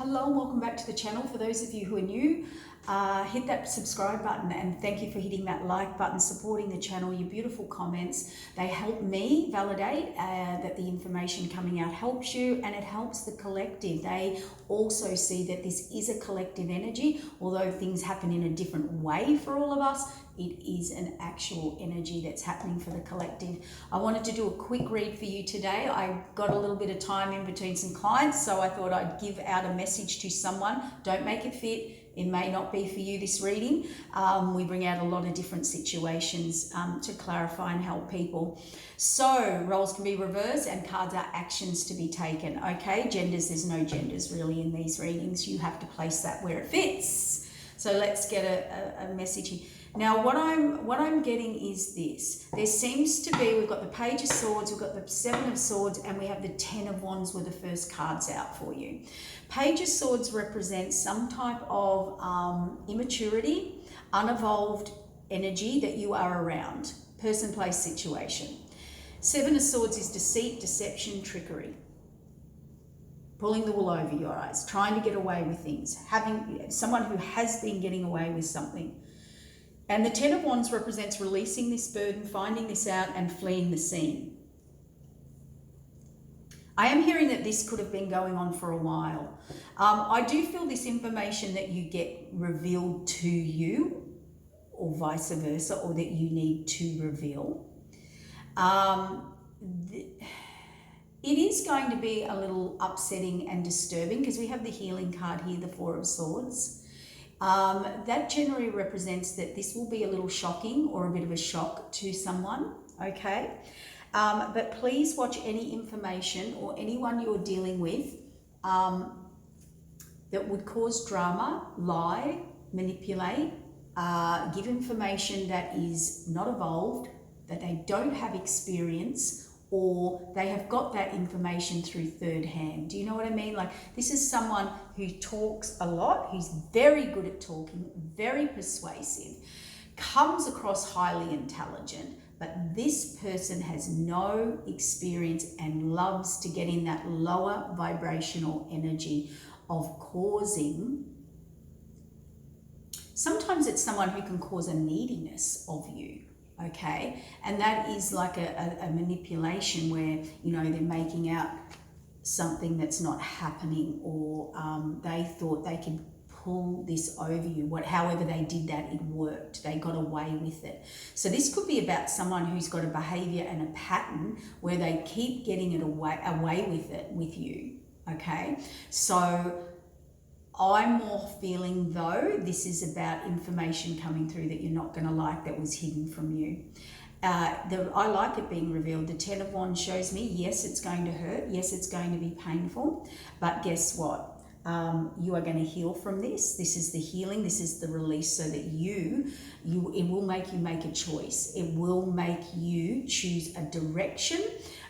Hello and welcome back to the channel. For those of you who are new, hit that subscribe button and thank you for hitting that like button, supporting the channel. Your beautiful comments, they help me validate that the information coming out helps you, and it helps the collective. They also see that this is a collective energy. Although things happen in a different way for all of us, it is an actual energy that's happening for the collective. I wanted to do a quick read for you today. I got a little bit of time in between some clients, so I thought I'd give out a message to someone. Don't make it fit. It may not be for you, this reading. We bring out a lot of different situations to clarify and help people. So roles can be reversed and cards are actions to be taken. Okay, genders, there's no genders really in these readings. You have to place that where it fits. So let's get a message here. Now, what I'm getting is this. There seems to be, we've got the Page of Swords, we've got the Seven of Swords, and we have the Ten of Wands were the first cards out for you. Page of Swords represents some type of immaturity, unevolved energy that you are around. Person, place, situation. Seven of Swords is deceit, deception, trickery. Pulling the wool over your eyes, trying to get away with things, having someone who has been getting away with something. And the Ten of Wands represents releasing this burden, finding this out, and fleeing the scene. I am hearing that this could have been going on for a while. I do feel this information that you get revealed to you, or vice versa, or that you need to reveal. It is going to be a little upsetting and disturbing because we have the healing card here, the Four of Swords. That generally represents that this will be a little shocking or a bit of a shock to someone, okay? But please watch any information or anyone you're dealing with that would cause drama, lie, manipulate, give information that is not evolved, that they don't have experience, or they have got that information through third hand. Do you know what I mean? Like, this is someone who talks a lot, who's very good at talking, very persuasive, comes across highly intelligent, but this person has no experience and loves to get in that lower vibrational energy of causing. Sometimes it's someone who can cause a neediness of you. Okay, and that is like a manipulation where, you know, they're making out something that's not happening, or they thought they could pull this over you. However they did that, it worked. They got away with it. So this could be about someone who's got a behavior and a pattern where they keep getting it away with it with you. Okay, so I'm more feeling, though, this is about information coming through that you're not going to like, that was hidden from you. I like it being revealed. The Ten of Wands shows me, yes, it's going to hurt. Yes, it's going to be painful. But guess what? You are going to heal from this. This is the healing. This is the release, so that it will make you make a choice. It will make you choose a direction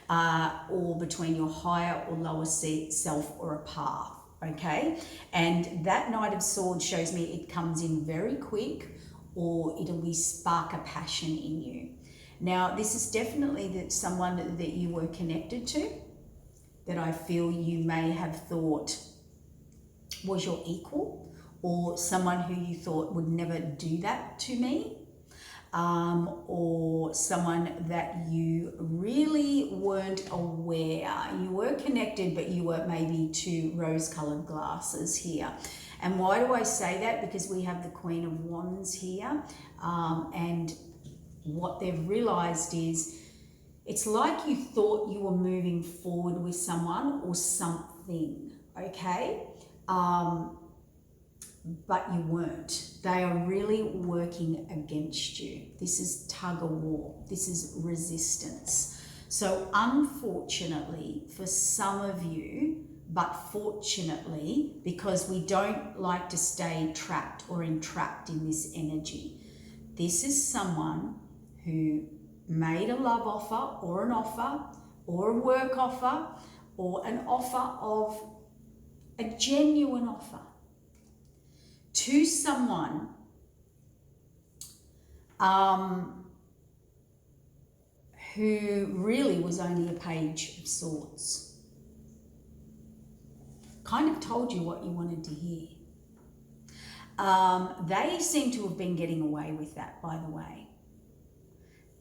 or between your higher or lower self, or a path. Okay, and that Knight of Swords shows me it comes in very quick, or it'll be spark a passion in you. Now, this is definitely someone that you were connected to, that I feel you may have thought was your equal, or someone who you thought would never do that to me. Or someone that you really weren't aware. You were connected, but you were maybe to rose-colored glasses here. And why do I say that? Because we have the Queen of Wands here, and what they've realized is it's like you thought you were moving forward with someone or something, okay? But you weren't. They are really working against you. This is tug of war. This is resistance. So unfortunately for some of you, but fortunately, because we don't like to stay trapped or entrapped in this energy, this is someone who made a love offer, or an offer, or a work offer, or an offer of a genuine offer to someone who really was only a Page of Swords. kind of told you what you wanted to hear. They seem to have been getting away with that, by the way.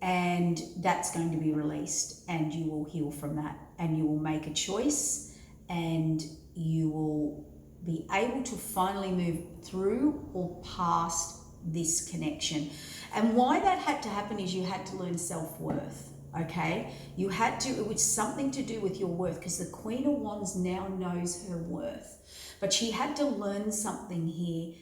And that's going to be released, and you will heal from that, and you will make a choice, and you will be able to finally move through or past this connection. And why that had to happen is you had to learn self-worth, okay? You had to, it was something to do with your worth, because the Queen of Wands now knows her worth. But she had to learn something here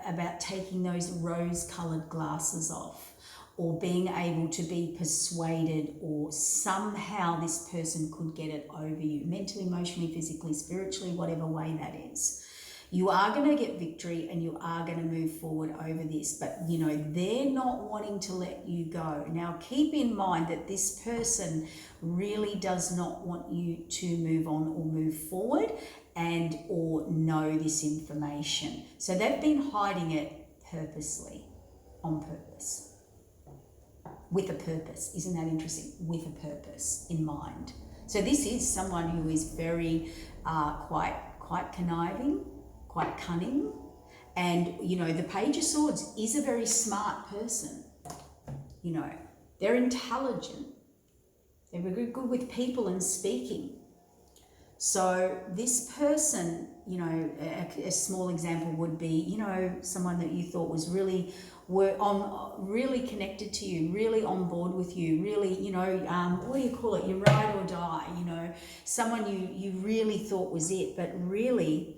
about taking those rose-colored glasses off, or being able to be persuaded, or somehow this person could get it over you, mentally, emotionally, physically, spiritually, whatever way that is. You are going to get victory, and you are going to move forward over this, but you know, they're not wanting to let you go. Now, keep in mind that this person really does not want you to move on or move forward and or know this information. So they've been hiding it purposely, on purpose, with a purpose. Isn't that interesting? With a purpose in mind. So this is someone who is very quite conniving, quite cunning, and you know, the Page of Swords is a very smart person. You know, they're intelligent, they're good with people and speaking. So this person, you know, a small example would be, you know, someone that you thought was really really connected to you, really on board with you, really, you know, what do you call it? You ride or die, you know, someone you really thought was it, but really,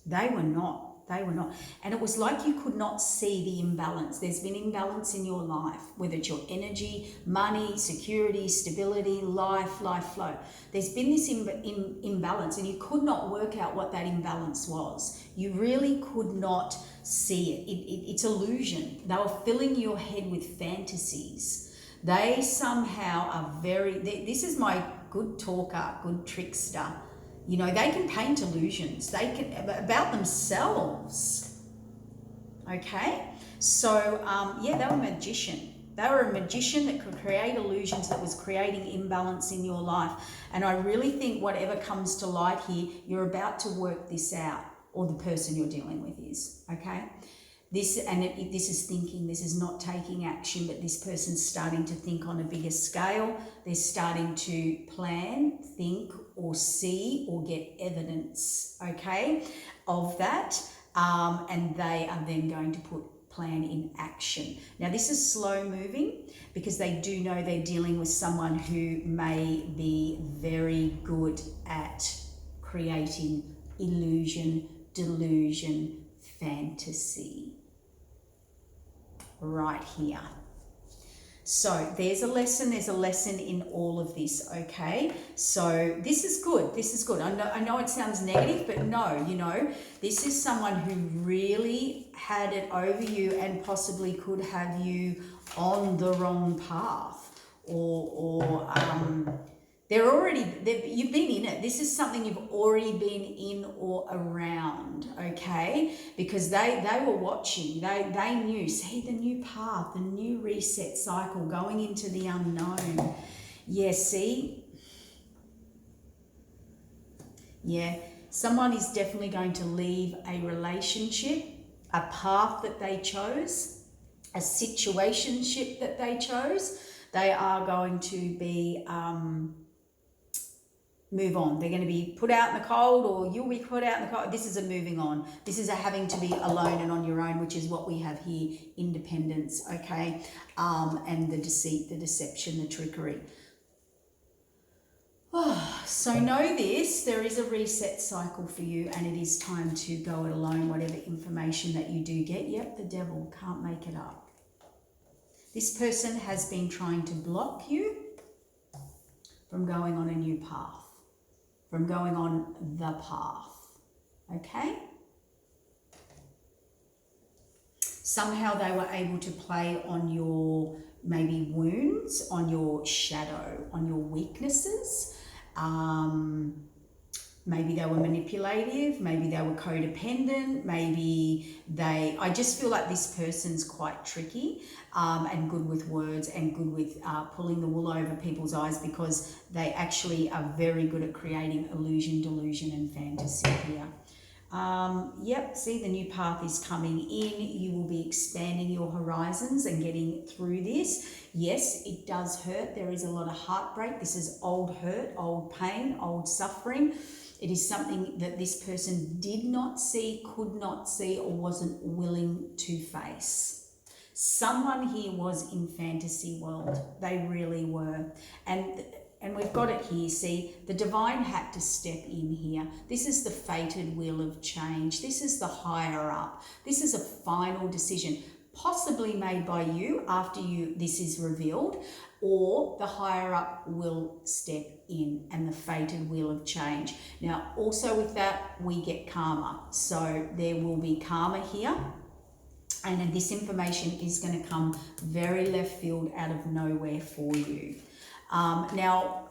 they were not. They were not. And it was like you could not see the imbalance. There's been imbalance in your life, whether it's your energy, money, security, stability, life flow. There's been this imbalance, and you could not work out what that imbalance was. You really could not see it. It's illusion. They were filling your head with fantasies. They somehow are this is my good talker, good trickster. You know, they can paint illusions. They can, about themselves. Okay? So, yeah, they were a magician. They were a magician that could create illusions, that was creating imbalance in your life. And I really think whatever comes to light here, you're about to work this out, or the person you're dealing with is. Okay? This is thinking, this is not taking action, but this person's starting to think on a bigger scale. They're starting to plan, think, or see, or get evidence, okay, of that. And they are then going to plan in action. Now, this is slow moving, because they do know they're dealing with someone who may be very good at creating illusion, delusion, fantasy. Right here. So there's a lesson in all of this, okay? So this is good, I know it sounds negative, but no, you know, this is someone who really had it over you and possibly could have you on the wrong path, or you've been in it. This is something you've already been in or around, okay? Because they were watching, they knew, see the new path, the new reset cycle, going into the unknown. Yeah, see? Yeah, someone is definitely going to leave a relationship, a path that they chose, a situationship that they chose. They are going to be... move on. They're going to be put out in the cold, or you'll be put out in the cold. This is a moving on. This is a having to be alone and on your own, which is what we have here, independence, okay? And the deceit, the deception, the trickery. Oh, so know this, there is a reset cycle for you, and it is time to go it alone, whatever information that you do get. Yep, the devil, can't make it up. This person has been trying to block you from going on a new path, from going on the path, okay? Somehow they were able to play on your maybe wounds, on your shadow, on your weaknesses. Maybe they were manipulative, maybe they were codependent, I just feel like this person's quite tricky and good with words and good with pulling the wool over people's eyes, because they actually are very good at creating illusion, delusion and fantasy here. Yep, see, the new path is coming in. You will be expanding your horizons and getting through this. Yes, it does hurt. There is a lot of heartbreak. This is old hurt, old pain, old suffering. It is something that this person did not see, could not see, or wasn't willing to face. Someone here was in fantasy world. They really were. And we've got it here, see, the divine had to step in here. This is the fated wheel of change. This is the higher up. This is a final decision, possibly made by you after this is revealed, or the higher up will step in, and the fated wheel of change. Now, also with that, we get karma. So there will be karma here. And this information is going to come very left field out of nowhere for you. Now,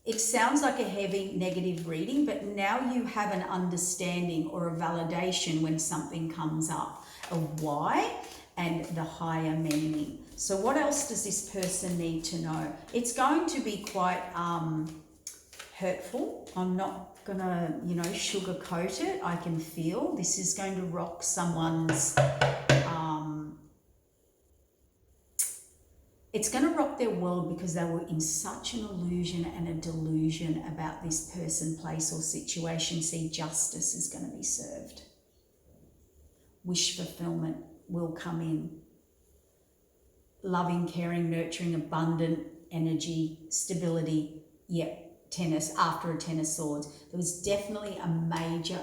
it sounds like a heavy negative reading, but now you have an understanding or a validation when something comes up of why and the higher meaning. So what else does this person need to know? It's going to be quite hurtful. I'm not gonna, sugarcoat it. I can feel this is going to rock someone's it's going to rock their world, because they were in such an illusion and a delusion about this person, place or situation. See, justice is going to be served. Wish fulfillment will come in. Loving, caring, nurturing, abundant energy, stability. Yep, tennis, after a 10 of swords. There was definitely a major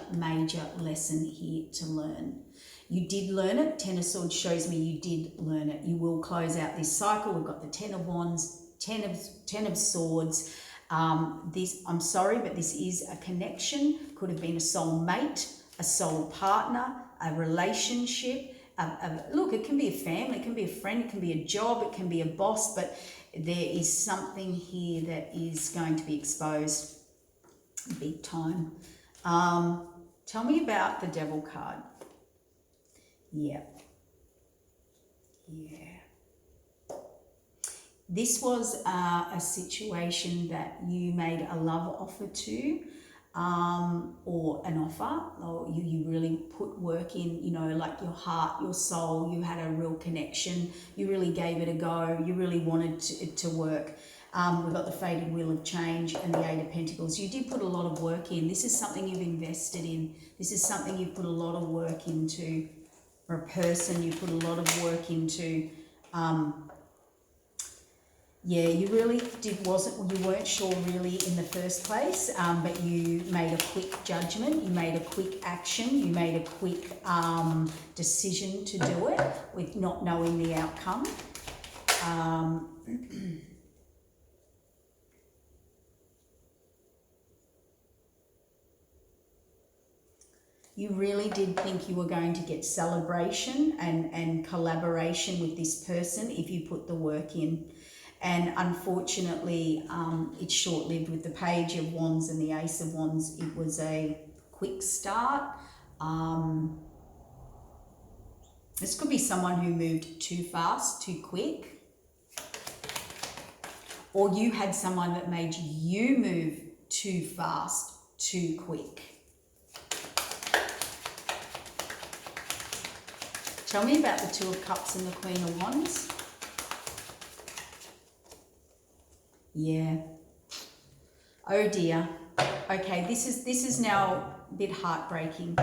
lesson here to learn. You did learn it. 10 of swords shows me you did learn it. You will close out this cycle. We've got the 10 of wands, 10 of swords. I'm sorry, but this is a connection. Could have been a soul mate, a soul partner, a relationship. Look, it can be a family, it can be a friend, it can be a job, it can be a boss, but there is something here that is going to be exposed big time. Tell me about the Devil card. Yeah. This was a situation that you made a love offer to, or an offer, or you really put work in, like your heart, your soul. You had a real connection. You really gave it a go. You really wanted it to work. We've got the fated wheel of change and the 8 of pentacles. You did put a lot of work in. This is something you've invested in. This is something you've put a lot of work into. For a person, you put a lot of work into. You really you weren't sure really in the first place, but you made a quick judgment, you made a quick action, you made a quick decision to do it with not knowing the outcome. You really did think you were going to get celebration and collaboration with this person if you put the work in. And unfortunately, it's short-lived with the Page of Wands and the Ace of Wands. It was a quick start. This could be someone who moved too fast, too quick. Or you had someone that made you move too fast, too quick. Tell me about the Two of Cups and the Queen of Wands. Yeah. Oh dear. Okay, this is now a bit heartbreaking.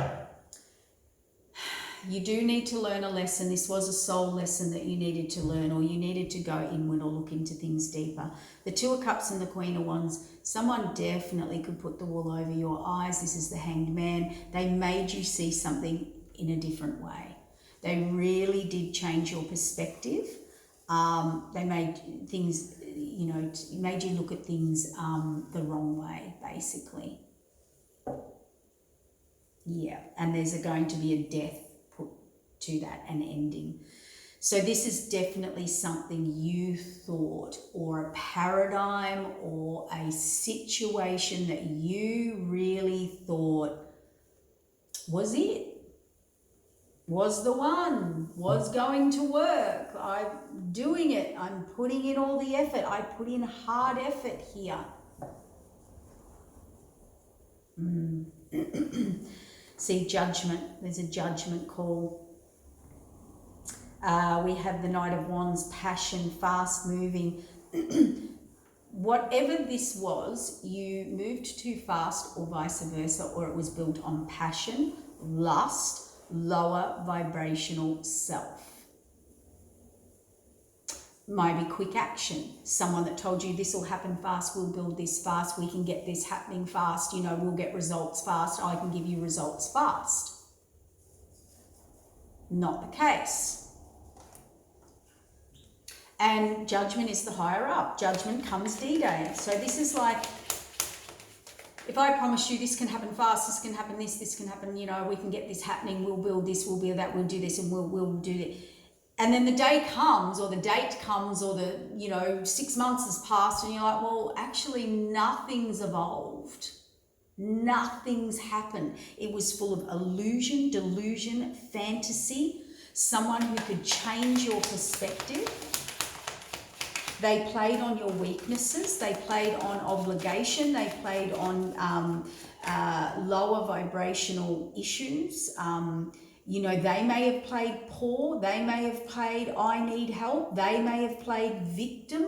You do need to learn a lesson. This was a soul lesson that you needed to learn, or you needed to go inward or look into things deeper. The Two of Cups and the Queen of Wands, someone definitely could put the wool over your eyes. This is the Hanged Man. They made you see something in a different way. They really did change your perspective. They made things, made you look at things the wrong way, basically. Yeah, and there's going to be a death put to that, an ending. So this is definitely something you thought, or a paradigm or a situation that you really thought was it, was the one, was going to work. I'm doing it. I'm putting in all the effort. I put in hard effort here. See, judgment. There's a judgment call. We have the Knight of Wands, passion, fast moving. Whatever this was, you moved too fast or vice versa, or it was built on passion, lust, lower vibrational self. Maybe quick action. Someone that told you this will happen fast, we'll build this fast, we can get this happening fast, you know, we'll get results fast, I can give you results fast. Not the case. And judgment is the higher up. Judgment comes D-Day. So this is like, if I promise you this can happen fast, this can happen this can happen, you know, we can get this happening, we'll build this, we'll build that, we'll do this, and we'll do it. And then the day comes, or the date comes, or the, you know, 6 months has passed, and you're like, well, actually nothing's evolved. Nothing's happened. It was full of illusion, delusion, fantasy, someone who could change your perspective. They played on your weaknesses, they played on obligation, they played on lower vibrational issues. You know, they may have played poor, they may have played I need help, they may have played victim,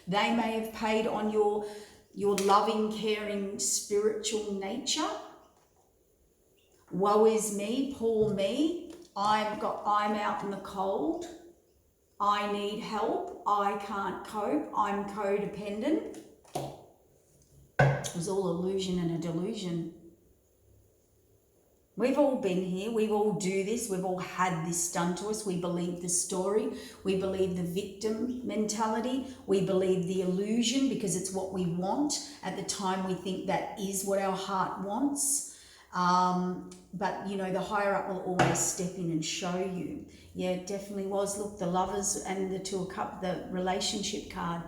they may have played on your loving, caring, spiritual nature. Woe is me, poor me, I'm out in the cold. I need help, I can't cope, I'm codependent. It was all illusion and a delusion. We've all been here, we all do this, we've all had this done to us. We believe the story, we believe the victim mentality, we believe the illusion because it's what we want. At the time we think that is what our heart wants. But you know, the higher up will always step in and show you. Yeah, it definitely was. Look, the Lovers and the Two of Cups, the relationship card.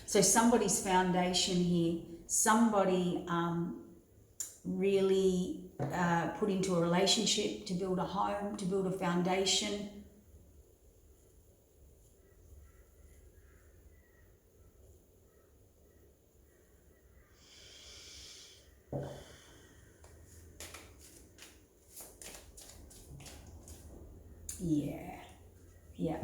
So somebody's foundation here, somebody really put into a relationship to build a home, to build a foundation. Yeah.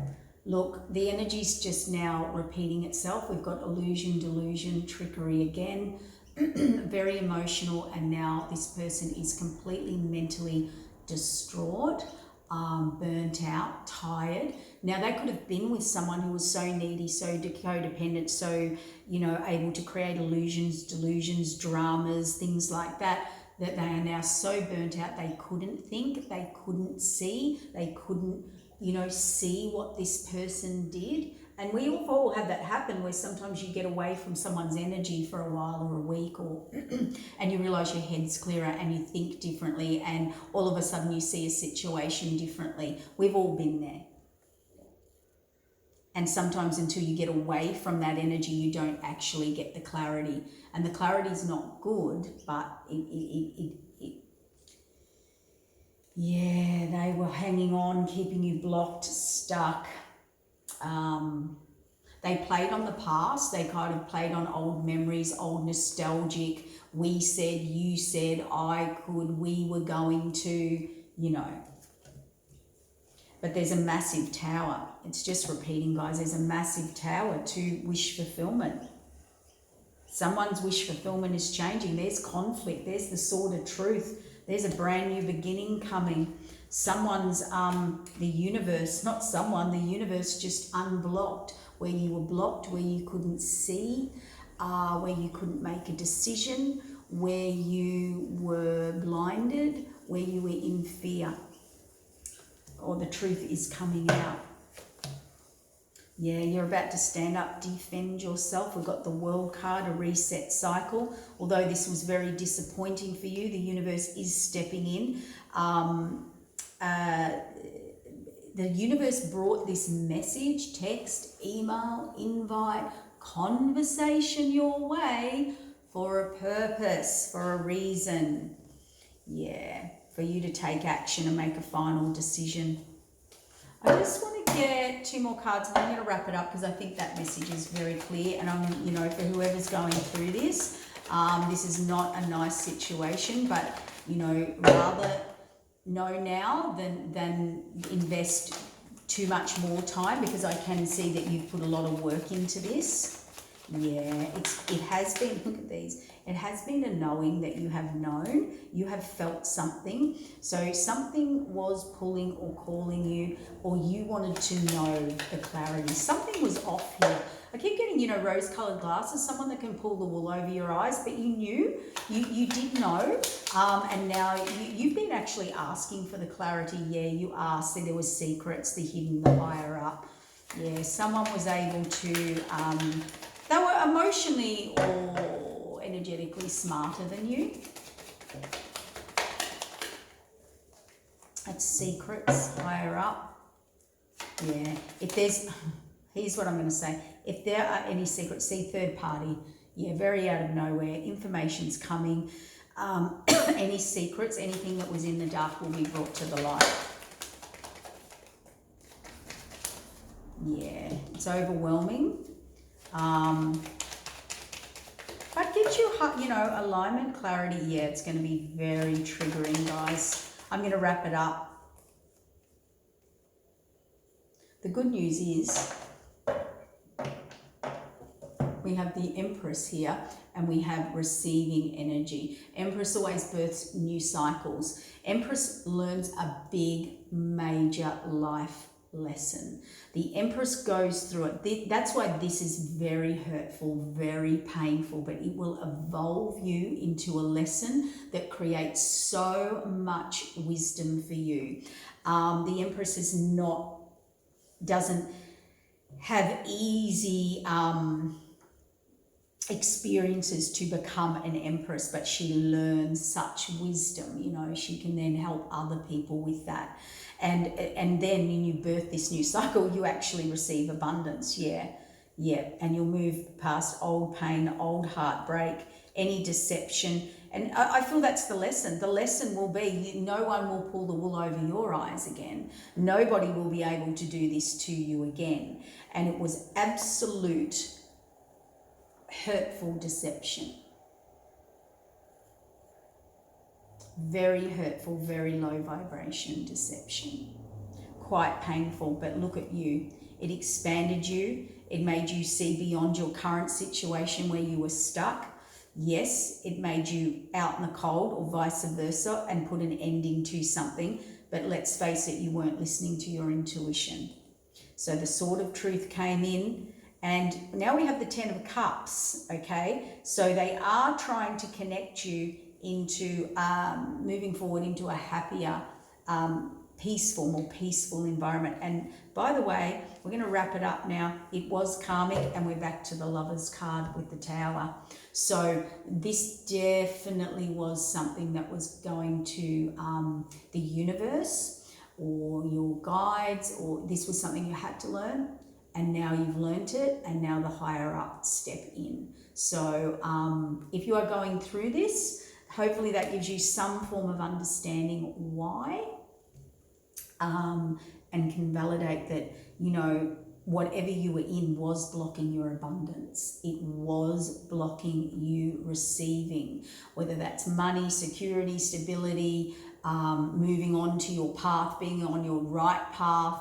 Look, the energy's just now repeating itself. We've got illusion, delusion, trickery again. Very emotional, and now this person is completely mentally distraught, burnt out, tired. Now they could have been with someone who was so needy, so codependent, so, you know, able to create illusions, delusions, dramas, things like that, that they are now so burnt out they couldn't think, they couldn't see, they couldn't, you know, see what this person did. And we all had that happen, where sometimes you get away from someone's energy for a while or a week, or and you realise your head's clearer and you think differently, and all of a sudden you see a situation differently. We've all been there. And sometimes until you get away from that energy, you don't actually get the clarity. And the clarity is not good, but yeah, they were hanging on, keeping you blocked, stuck. They played on the past. They kind of played on old memories, old nostalgic. We said, you said, I could, we were going to, you know. But there's a massive tower. It's just repeating, guys. There's a massive tower to wish fulfillment. Someone's wish fulfillment is changing. There's conflict. There's the sword of truth. There's a brand new beginning coming. Someone's, the universe, not someone, the universe just unblocked, where you were blocked, where you couldn't see, where you couldn't make a decision, where you were blinded, where you were in fear, or the truth is coming out. Yeah, you're about to stand up, defend yourself. We've got the World card, a reset cycle. Although this was very disappointing for you, the universe is stepping in. The universe brought this message, text, email, invite, conversation your way for a purpose, for a reason. Yeah, for you to take action and make a final decision. I just want to get 2 more cards and I'm going to wrap it up because I think that message is very clear. And I'm, you know, for whoever's going through this, this is not a nice situation, but, you know, rather know now than invest too much more time, because I can see that you've put a lot of work into this. Yeah, it has been, look at these, it has been a knowing that you have known, you have felt something. So something was pulling or calling you, or you wanted to know the clarity. Something was off here. I keep getting, you know, rose-colored glasses, someone that can pull the wool over your eyes, but you knew, you did know, and now you've been actually asking for the clarity. Yeah, you asked, and there was secrets, the hidden, the higher up. Yeah, someone was able to, they were emotionally or energetically smarter than you. That's secrets, higher up. Yeah, if there's, here's what I'm going to say. If there are any secrets, see third party. Yeah, very out of nowhere. Information's coming. Any secrets, anything that was in the dark will be brought to the light. Yeah, it's overwhelming. But gives you, you know, alignment, clarity. Yeah, it's going to be very triggering, guys. I'm going to wrap it up. The good news is we have the Empress here, and we have receiving energy. Empress always births new cycles. Empress learns a big, major life lesson. The Empress goes through it. That's why this is very hurtful, very painful, but it will evolve you into a lesson that creates so much wisdom for you. The Empress is doesn't have easy experiences to become an Empress, but she learns such wisdom. You know, she can then help other people with that. And then when you birth this new cycle, you actually receive abundance. Yeah. And you'll move past old pain, old heartbreak, any deception. And I feel that's the lesson. The lesson will be no one will pull the wool over your eyes again. Nobody will be able to do this to you again. And it was absolute hurtful deception. Very hurtful, very low vibration deception. Quite painful, but look at you. It expanded you. It made you see beyond your current situation where you were stuck. Yes, it made you out in the cold, or vice versa, and put an ending to something. But let's face it, you weren't listening to your intuition. So the sword of truth came in, and now we have the 10 of Cups, okay? So they are trying to connect you into moving forward into a happier, more peaceful environment. And by the way, we're going to wrap it up now. It was karmic, and we're back to the Lovers card with the Tower. So this definitely was something that was going to the universe or your guides, or this was something you had to learn, and now you've learnt it, and now the higher up step in. So if you are going through this, hopefully that gives you some form of understanding why, and can validate that, you know, whatever you were in was blocking your abundance. It was blocking you receiving, whether that's money, security, stability, moving on to your path, being on your right path.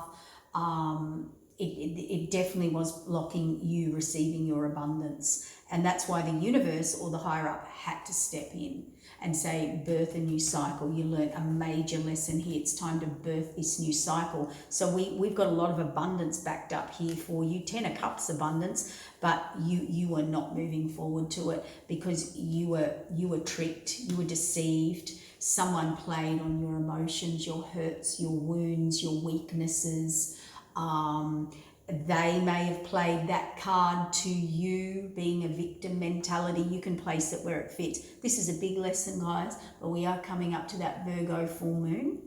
It definitely was blocking you receiving your abundance. And that's why the universe or the higher up had to step in and say, birth a new cycle. You learned a major lesson here. It's time to birth this new cycle. So we've got a lot of abundance backed up here for you. 10 of Cups abundance, but you were not moving forward to it because you were tricked, you were deceived. Someone played on your emotions, your hurts, your wounds, your weaknesses. They may have played that card to you, being a victim mentality. You can place it where it fits. This is a big lesson, guys, but we are coming up to that Virgo full moon,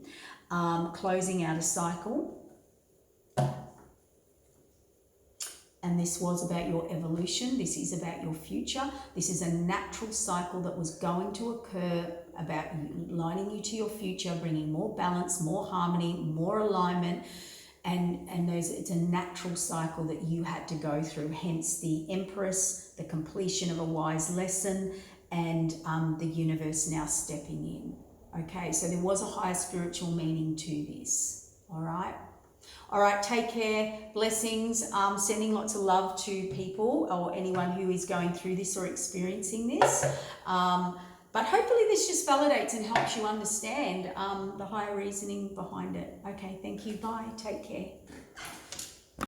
closing out a cycle. and this was about your evolution. This is about your future. This is a natural cycle that was going to occur about lining you to your future, bringing more balance, more harmony, more alignment. And it's a natural cycle that you had to go through, hence the Empress, the completion of a wise lesson, and the universe now stepping in. Okay, so there was a higher spiritual meaning to this. All right, take care, blessings, sending lots of love to people or anyone who is going through this or experiencing this. But hopefully this just validates and helps you understand the higher reasoning behind it. Okay, thank you. Bye. Take care.